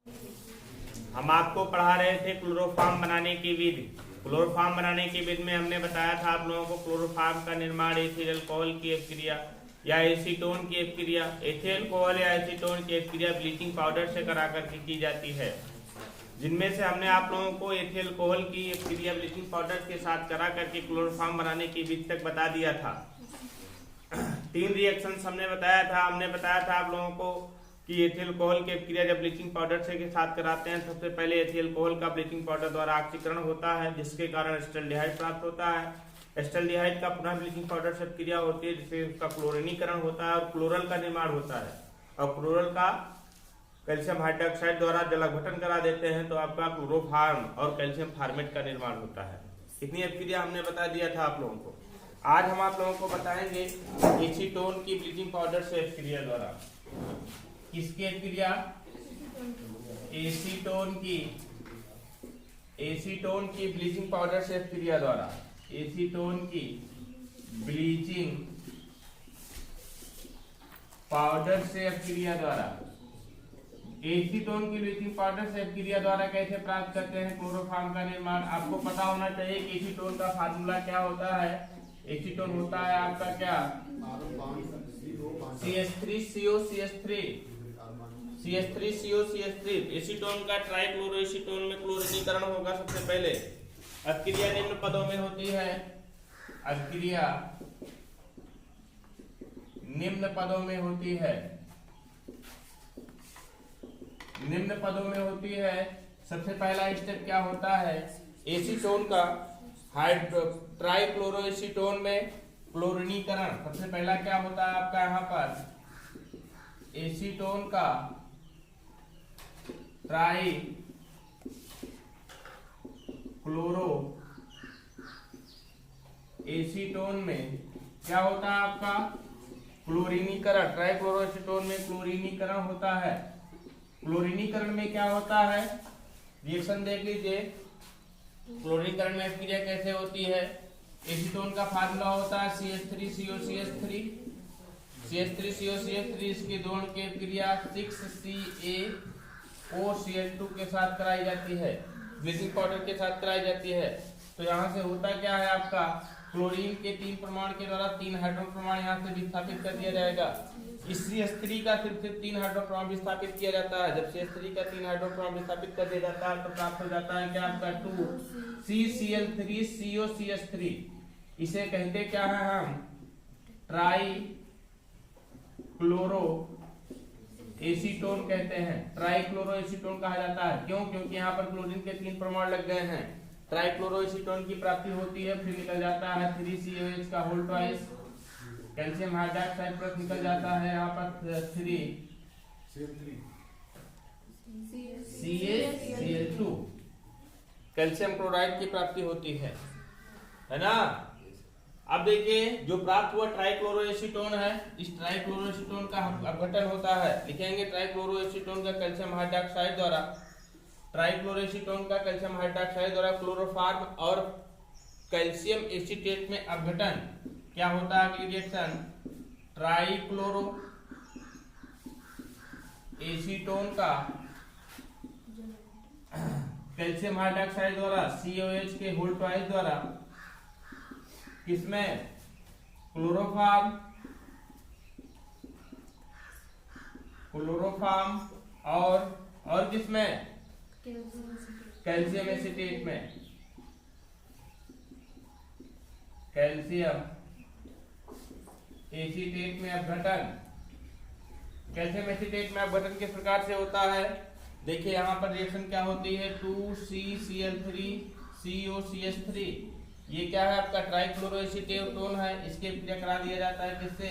हम आपको पढ़ा रहे थे क्लोरोफॉर्म बनाने की विधि। क्लोरोफॉर्म बनाने की विधि में हमने बताया था आप लोगों को क्लोरोफॉर्म का निर्माण एथिल अल्कोहल की अपक्रिया या एसीटोन की अपक्रिया, एथिल अल्कोहल या एसीटोन की अपक्रिया ब्लीचिंग पाउडर से करा करके की जाती है, जिनमें से हमने आप लोगों को एथिल अल्कोहल की अपक्रिया ब्लीचिंग पाउडर के साथ करा करके क्लोरोफॉर्म बनाने की विधि तक बता दिया था। 3 रिएक्शंस हमने बताया था आप लोगों को कि एथिल अल्कोहल की अपक्रिया जब ब्लीचिंग पाउडर से के साथ कराते हैं, सबसे पहले एथिल अल्कोहल का ब्लीचिंग पाउडर द्वारा ऑक्सीकरण होता है, जिसके कारण एस्टल्डिहाइड प्राप्त होता है। एस्टल्डिहाइड का पुनः ब्लीचिंग पाउडर से अपक्रिया होती है, जिससे उसका क्लोरीनीकरण होता है और क्लोरल का निर्माण होता है, और क्लोरल का कैल्शियम हाइड्रोक्साइड द्वारा जल अपघटन करा देते हैं, तो आपका क्लोरोफॉर्म और कैल्शियम फार्मेट का निर्माण होता है। इतनी अपक्रिया हमने बता दिया था आप लोगों को। आज हम आप लोगों को बताएंगे एसीटोन की ब्लीचिंग पाउडर से अपक्रिया द्वारा। किसकी अपक्रिया? एसीटोन की ब्लीचिंग पाउडर से अपक्रिया द्वारा, एसीटोन की ब्लीचिंग पाउडर से अपक्रिया द्वारा। एसीटोन की ब्लीचिंग पाउडर से अपक्रिया द्वारा कैसे प्राप्त करते हैं क्लोरोफॉर्म का निर्माण? आपको पता होना चाहिए कि एसीटोन का फार्मूला क्या होता है। एसीटोन होता है आपका क्या? CH3COCH3। एसीटोन का ट्राइक्लोरोएसीटोन में क्लोरीनीकरण होगा सबसे पहले। अपक्रिया निम्न पदों में होती है, अपक्रिया निम्न पदों में होती है, निम्न पदों में होती है। सबसे पहला स्टेप क्या होता है? एसीटोन का ट्राइक्लोरोएसीटोन में क्लोरीनीकरण। सबसे पहला क्या होता है आपका यहाँ पर? एसीटोन का ट्राई क्लोरो एसीटोन में क्या होता है आपका? क्लोरीनीकरण। ट्राइक्लोरोएसीटोन में क्लोरीनीकरण होता है। क्लोरीनीकरण में क्या होता है? रिएक्शन देख लीजिए। क्लोरीनीकरण में अपक्रिया कैसे होती है? एसीटोन का फार्मूला होता है CH3COCH3। CH3COCH3 इसकी दो की अपक्रिया 6CaOCl2 के साथ कराई जाती है, ब्लीचिंग पाउडर के साथ कराई जाती है। तो यहाँ से होता क्या है आपका? क्लोरीन के 3 प्रमाण के द्वारा 3 हाइड्रोजन प्रमाण यहाँ से विस्थापित कर दिया जाएगा। इस CH3 का सिर्फ 3 हाइड्रोजन प्रमाण विस्थापित किया जाता है। जब CH3 का 3 हाइड्रोजन प्रमाण विस्थापित कर दिया जाता है, तो प्राप्त हो जाता है क्या आपका? 2CCl3COCH3। इसे कहते क्या है हम? ट्राई क्लोरो एसीटोन कहते हैं। ट्राइक्लोरो एसीटोन कहा जाता है। क्यों? क्योंकि यहाँ पर क्लोरीन के 3 प्रमाण लग गए हैं। ट्राइक्लोरो एसीटोन की प्राप्ति होती है, फिर निकल जाता है 3COH का whole twice, calcium hydroxide plus निकल जाता है यहाँ पर 3CaCl2, कैल्शियम क्लोराइड की प्राप्ति होती है ना। अब देखिए, जो प्राप्त हुआ ट्राइक्लोरोएसीटोन है, इस ट्राइक्लोरोएसीटोन का अपघटन होता है। लिखेंगे ट्राइक्लोरोएसीटोन का कैल्शियम हाइड्रोक्साइड द्वारा, ट्राइक्लोरोएसीटोन का कैल्शियम हाइड्रोक्साइड द्वारा क्लोरोफॉर्म और कैल्शियम एसीटेट में अपघटन। क्या होता है अगली रिएक्शन? ट्राइक्लोरो एसीटोन का कैल्शियम हाइड्रोक्साइड द्वारा COH के होल ट्वाइस द्वारा किसमें? क्लोरोफॉर्म और किसमें? कैल्शियम एसीटेट में। कैल्शियम एसीटेट में अपघटन। कैल्शियम एसीटेट में अपघटन किस प्रकार से होता है? देखिए यहाँ पर रिएक्शन क्या होती है? 2CCl3COCH3। ये क्या है आपका? ट्राइक्लोरोएसीटोन है। इसके अपक्रिया करा दिया जाता है किससे?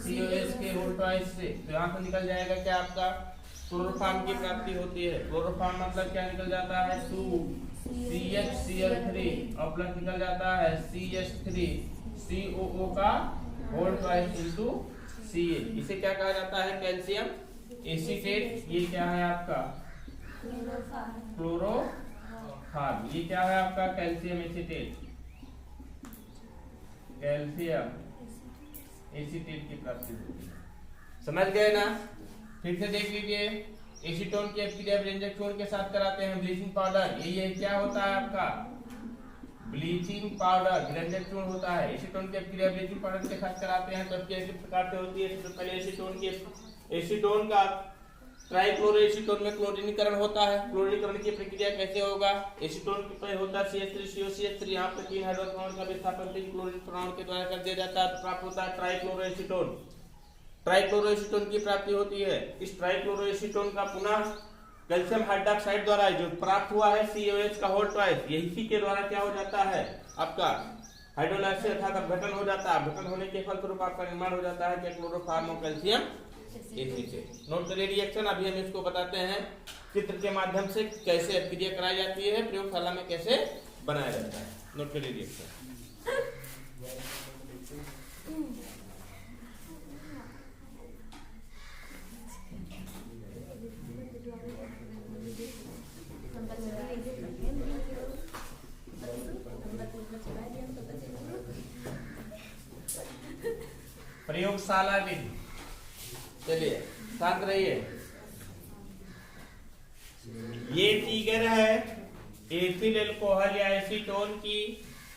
COH के होल ट्वाइस से। तो यहाँ पर निकल जाएगा क्या आपका? क्लोरोफॉर्म की प्राप्ति होती है। क्लोरोफॉर्म मतलब क्या निकल जाता है? 2CHCl3 और प्लस निकल जाता है CH3COO का होल ट्वाइस इनटू Ca। इसे क्या कहा जाता है? Calcium acetate. ये क्या है आपका? क्लोरोफॉर्म। ये क्या है आपका? कैल्शियम एसीटेट, कैल्शियम एसीटेट की प्राप्ति होती है। समझ गए ना? फिर से देख लीजिए। एसीटोन की अपक्रिया व्यंजक चूर्ण के साथ कराते हैं ब्लीचिंग पाउडर। ये क्या होता है आपका ब्लीचिंग पाउडर, व्यंजक चूर्ण होता है। एसीटोन की अपक्रिया ब्लीचिंग पाउडर के साथ कराते हैं तो किस प्रकार से होती है? सबसे पहले एसीटोन का ट्राइक्लोरोएसीटोन में क्लोरीनीकरण होता है। क्लोरीनीकरण की प्रक्रिया कैसे होगा? एसीटोन पे होता है CH3COCH3, यहाँ पे 3 हाइड्रोजन का विस्थापन 3 क्लोरीन परमाणु के द्वारा कर दिया जाता है, प्राप्त होता है ट्राइक्लोरोएसीटोन। ट्राइक्लोरोएसीटोन की प्राप्ति होती है। इस ट्राइक्लोरोएसीटोन का पुनः कैल्शियम हाइड्रोक्साइड द्वारा जो प्राप्त हुआ है COH का होल ट्वाइस, यही के द्वारा क्या हो जाता है आपका हाइड्रोलाइसिस अर्थात अपघटन हो जाता है। अपघटन होने के फलस्वरूप आपका निर्माण हो जाता है क्लोरोफार्म कैल्शियम एसिटेट। नोट करिए रिएक्शन। अभी हम इसको बताते हैं चित्र के माध्यम से कैसे अपक्रिया कराई जाती है, प्रयोगशाला में कैसे बनाया जाता है। नोट करिए रिएक्शन। प्रयोगशाला विधि। चलिए शांत रहिए। ये फिगर है एथिल अल्कोहल या एसीटोन की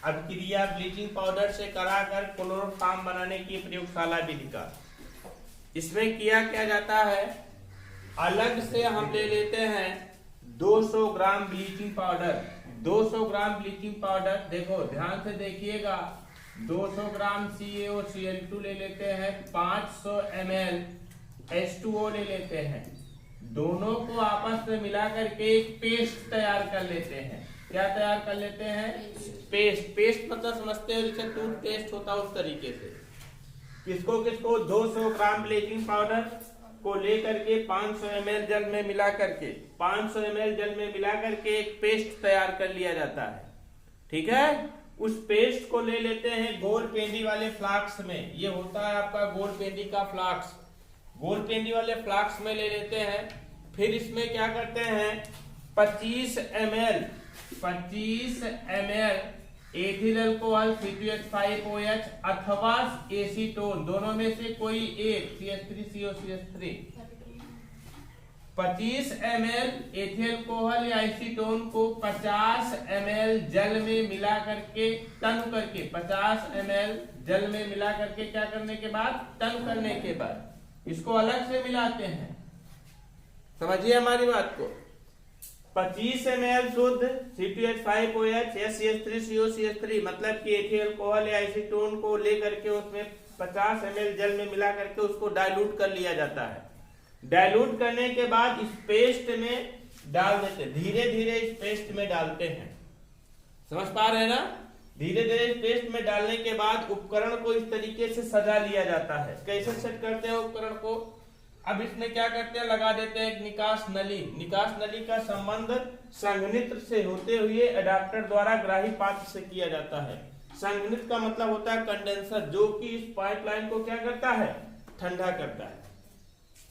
अपक्रिया ब्लीचिंग पाउडर से कराकर क्लोरोफॉर्म बनाने की प्रयोगशाला विधि का। इसमें किया क्या जाता है, अलग से हम ले लेते हैं 200 ग्राम ब्लीचिंग पाउडर। 200 ग्राम ब्लीचिंग पाउडर, देखो ध्यान से देखिएगा, 200 ग्राम CaOCl2 ले लेते हैं, 500 ml H2O ले लेते हैं। दोनों को आपस में मिला करके एक पेस्ट तैयार कर लेते हैं। क्या तैयार कर लेते हैं? पेस्ट। पेस्ट मतलब समझते हो जैसे टूथपेस्ट होता है उस तरीके से। किसको 200 ग्राम ब्लीचिंग पाउडर को लेकर के 500 ml जल में मिला करके 500 ml जल में मिला करके एक पेस्ट तैयार कर लिया जाता है। ठीक है, उस पेस्ट को ले लेते हैं गोल पेंडी वाले फ्लास्क में। ये होता है आपका गोल पेंडी का फ्लास्क। गोल पेंडी वाले फ्लास्क में ले लेते हैं। फिर इसमें क्या करते हैं, 25 ml एथिल अल्कोहल C2H5OH अथवा एसीटोन, दोनों में से कोई एक CH3COCH3, 25 ml एथिल अल्कोहल या एसीटोन को 50 ml जल में मिला करके टन करके 50 ml जल में मिला करके क्या करने के बाद, टन करने के बाद इसको अलग से मिलाते हैं। समझिए हमारी बात को। 25 ml शुद्ध C2H5OH या CH3COCH3 मतलब कि एथिल अल्कोहल या एसीटोन को लेकर के उसमें 50 ml जल में मिला करके उसको डाइल्यूट कर लिया जाता है। डाइल्यूट करने के बाद इस पेस्ट में डाल देते, धीरे धीरे इस पेस्ट में डालते हैं। समझ पा रहे हैं ना? धीरे धीरे इस पेस्ट में डालने के बाद उपकरण को इस तरीके से सजा लिया जाता है। कैसे सेट करते हैं उपकरण को? अब इसमें क्या करते हैं, लगा देते हैं एक निकास नली। निकास नली का संबंध संघनित्र से होते हुए अडाप्टर द्वारा ग्राही पात्र से किया जाता है। संघनित्र का मतलब होता है कंडेंसर, जो कि इस पाइपलाइन को क्या करता है, ठंडा करता है।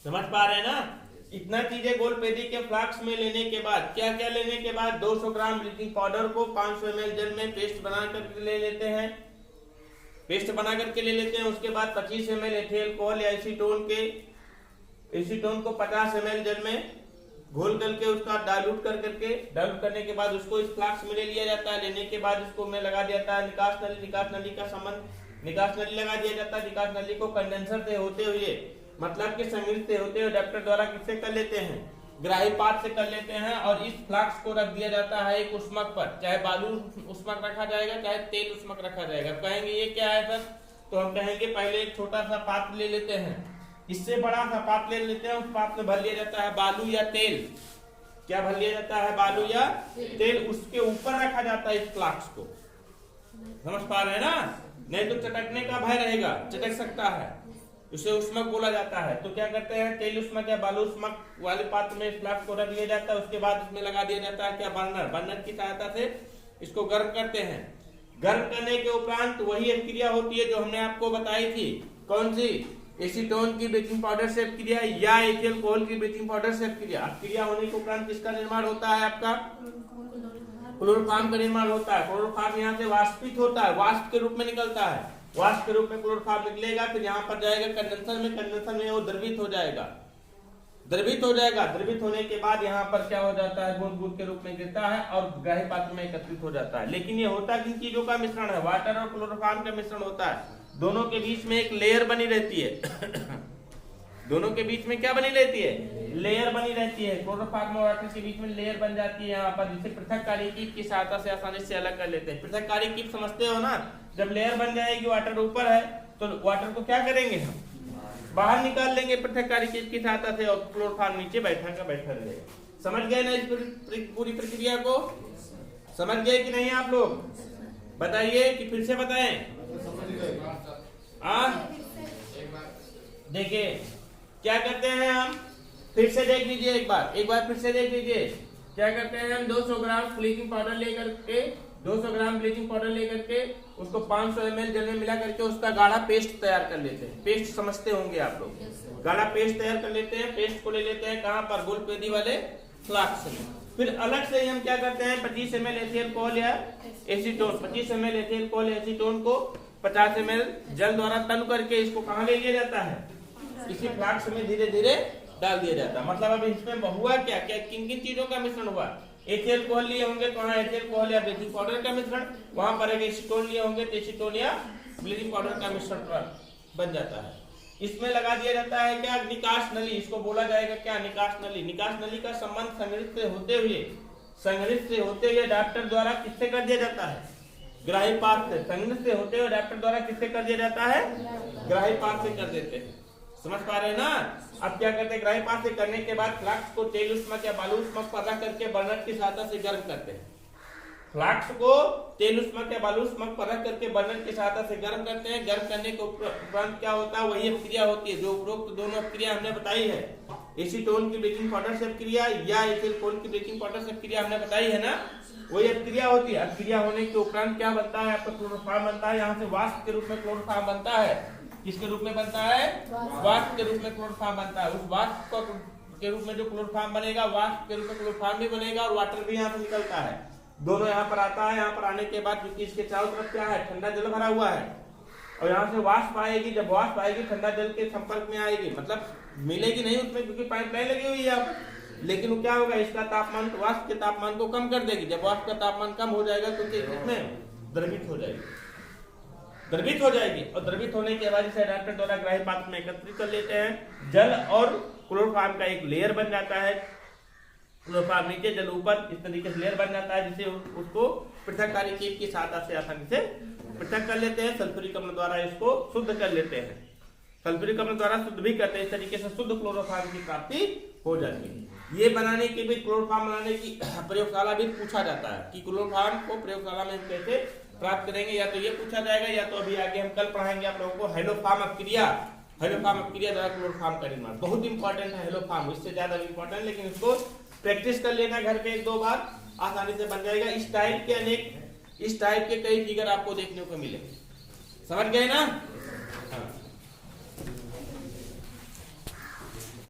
समझ पा रहे हैं ना? इतना चीजें गोल पेंडी के फ्लास्क में लेने के बाद क्या क्या लेने के बाद 200 ग्राम ब्लीचिंग पाउडर को 500 ml जल में पेस्ट बना करके ले लेते हैं। पेस्ट बना करके ले लेते हैं। उसके बाद 25 ml एथिल अल्कोहल या एसीटोन को 50 ml जल में घोल करके उसका डाइल्यूट डाइल्यूट करने के बाद उसको इस फ्लास्क में ले लिया जाता है। लेने के बाद इसको में लगा दिया जाता है निकास नली। निकास नली का संबंध निकास नली लगा दिया जाता है। निकास नली को कंडेंसर से होते हुए मतलब कि संघनित्र से होते हुए अडाप्टर द्वारा किससे कर लेते हैं, ग्राही पात्र से कर लेते हैं। और इस फ्लास्क को रख दिया जाता है एक उष्मक पर, चाहे बालू उष्मक रखा जाएगा चाहे तेल उष्मक रखा जाएगा। कहेंगे ये क्या है सर, तो हम कहेंगे पहले एक छोटा सा पात्र ले लेते हैं, इससे बड़ा सा पात्र ले लेते हैं। उस पात्र में भर लिया जाता है बालू या तेल। क्या भर लिया जाता है, बालू या तेल। उसके ऊपर रखा जाता है इस फ्लास्क को। समझ पा रहे हैं ना? नहीं तो चटकने का भय रहेगा, चटक सकता है, उसे उष्मक बोला जाता है। तो क्या करते हैं, तेल उष्मक या बालू उष्मक वाले पात्र में फ्लास्क को रख लिया जाता है। उसके बाद उसमें लगा दिया जाता है क्या, बर्नर। बर्नर की सहायता से इसको गर्म करते हैं। गर्म करने के उपरांत वही अपक्रिया होती है जो हमने आपको बताई थी। कौन सी? एसीटोन की ब्लीचिंग पाउडर से अपक्रिया या एथिल अल्कोहल की ब्लीचिंग पाउडर से अपक्रिया। अपक्रिया होने के उपरांत किसका निर्माण होता है, आपका क्लोरोफॉर्म का निर्माण होता है। क्लोरोफॉर्म यहाँ से वाष्पित होता है, वाष्प के रूप में निकलता है। वाष्प के रूप में क्लोरोफॉर्म निकलेगा, फिर यहाँ पर जाएगा कंडेंसर में। कंडेंसर में वो द्रवित हो जाएगा। द्रवित हो जाएगा। द्रवित होने के बाद यहाँ पर क्या हो जाता है, बूंद बूंद के रूप में गिरता है और ग्राही पात्र में एकत्रित हो जाता है। लेकिन ये होता किन चीजों का मिश्रण है, वाटर और क्लोरोफॉर्म का मिश्रण होता है। दोनों के बीच में एक लेयर बनी रहती है दोनों के बीच में क्या बनी रहती है, लेयर बनी रहती है। क्लोरोफॉर्म और वाटर के बीच में लेयर बन जाती है यहाँ पर, जिसे पृथककारी कीप की सहायता से आसानी से अलग कर लेते हैं। पृथककारी कीप समझते हो ना, जब लेयर बन जाएगी, वाटर ऊपर है तो वाटर को क्या करेंगे, हम बाहर निकाल लेंगे पृथककारी कीप की सहायता से, और क्लोरोफॉर्म नीचे बैठा का बैठा रहेगा। समझ गए ना इस पूरी प्रक्रिया को, समझ गए कि नहीं आप लोग, बताइए कि फिर से बताएं। देखिए क्या करते हैं हम, फिर से देख लीजिए एक बार फिर से देख लीजिए। क्या करते हैं हम, 200 ग्राम ब्लीचिंग पाउडर लेकर के 200 ग्राम ब्लीचिंग पाउडर लेकर के उसको 500 ml जल में मिला करके उसका गाढ़ा पेस्ट तैयार कर लेते हैं। पेस्ट समझते होंगे आप लोग, गाढ़ा पेस्ट तैयार कर लेते हैं। पेस्ट को ले लेते हैं कहाँ पर, गोलपेदी वाले फ्लास्क में। फिर अलग से हम क्या करते हैं, 25 ml एथिल कोल या एसीटोन, 25 ml एथिल कोल या एसीटोन को 50 ml जल द्वारा तन करके इसको कहाँ ले लिया जाता है, इसी फ्लास्क में धीरे धीरे डाल दिया जाता है। मतलब अब इसमें हुआ क्या क्या, किन किन चीजों का मिश्रण हुआ, एथिल कोल लिए होंगे तो वहाँ एथिल कोल या ब्लीचिंग पाउडर का मिश्रण, वहां पर एसीटोन लिए होंगे तो एसीटोन या ब्लीचिंग पाउडर का मिश्रण बन जाता है। इसमें लगा दिया जाता है क्या, निकास नली, इसको बोला जाएगा क्या, निकास नली। निकास नली का संबंध संग्रहित से होते हुए डॉक्टर द्वारा किससे कर दिया जाता है, ग्राही पात्र से। संग्रहित से होते हुए डॉक्टर द्वारा किससे कर दिया जाता है, ग्राही पात्र से कर देते हैं। समझ पा रहे हैं ना। अब क्या करते हैं, ग्राही पात्र से करने के बाद फ्लास्क को तेल उष्मक या बालू उष्मक पर रख करके बर्नर की सहायता से गर्म करते हैं। फ्लास्क को तेल उष्मक या बालू उष्मक पर रख करके बर्नर की सहायता से गर्म करते हैं। गर्म करने के उपरांत क्या होता है, वही अपक्रिया होती है जो उपरोक्त दोनों अपक्रिया हमने बताई है। एसीटोन की ब्लीचिंग पाउडर से अपक्रिया या एथिल कोल की ब्लीचिंग पाउडर से अपक्रिया हमने बताई है ना, वही अपक्रिया होती है। अपक्रिया होने के उपरांत क्या बनता है, आपका क्लोरोफॉर्म बनता है। यहाँ से वाष्प के रूप में क्लोरोफॉर्म बनता है। किसके रूप में बनता है, वाष्प के रूप में क्लोरोफॉर्म बनता है। उस वाष्प के रूप में जो क्लोरोफॉर्म बनेगा, वाष्प के रूप में क्लोरोफॉर्म भी बनेगा और वाटर भी यहाँ से निकलता है। दोनों यहाँ पर आता है। यहाँ पर आने के बाद क्योंकि इसके चारों तरफ क्या है, ठंडा जल भरा हुआ है और यहाँ से वाष्प आएगी। जब वाष्प आएगी ठंडा जल के संपर्क में आएगी, मतलब मिलेगी नहीं उसमें क्योंकि पाइपलाइन लगी हुई है, लेकिन वो क्या होगा, इसका तापमान वाष्प के तापमान को कम कर देगी। जब वाष्प का तापमान कम हो जाएगा तो इसमें द्रवित हो जाएगी और द्रवित होने के बाद इसे डॉक्टर द्वारा ग्राही पात्र में एकत्रित कर लेते हैं। जल और क्लोरोफॉर्म का एक लेयर बन जाता है, क्लोरोफॉर्म नीचे जल ऊपर, इस तरीके से लेयर बन जाता है जिसे उसको पृथककारी कीप की सहायता से आसानी से पृथक कर लेते हैं। सल्फ्यूरिक अम्ल द्वारा इसको शुद्ध कर लेते हैं। सल्फ्यूरिक अम्ल द्वारा शुद्ध भी करते हैं। इस तरीके से शुद्ध क्लोरोफॉर्म की प्राप्ति हो जाती है। ये बनाने के भी, क्लोरोफॉर्म बनाने की प्रयोगशाला भी पूछा जाता है कि क्लोरोफॉर्म को प्रयोगशाला में कैसे प्राप्त करेंगे। या तो ये पूछा जाएगा या तो अभी आगे हम कल पढ़ाएंगे आप लोगों को हेलोफॉर्म अपक्रिया द्वारा क्लोरोफॉर्म का निर्माण। बहुत इंपॉर्टेंट है हेलोफॉर्म, इससे ज्यादा इंपॉर्टेंट, लेकिन इसको प्रैक्टिस कर लेना घर पे 1-2 बार, आसानी से बन जाएगा। इस टाइप के कई फिगर आपको देखने को मिलेंगे। समझ गए ना।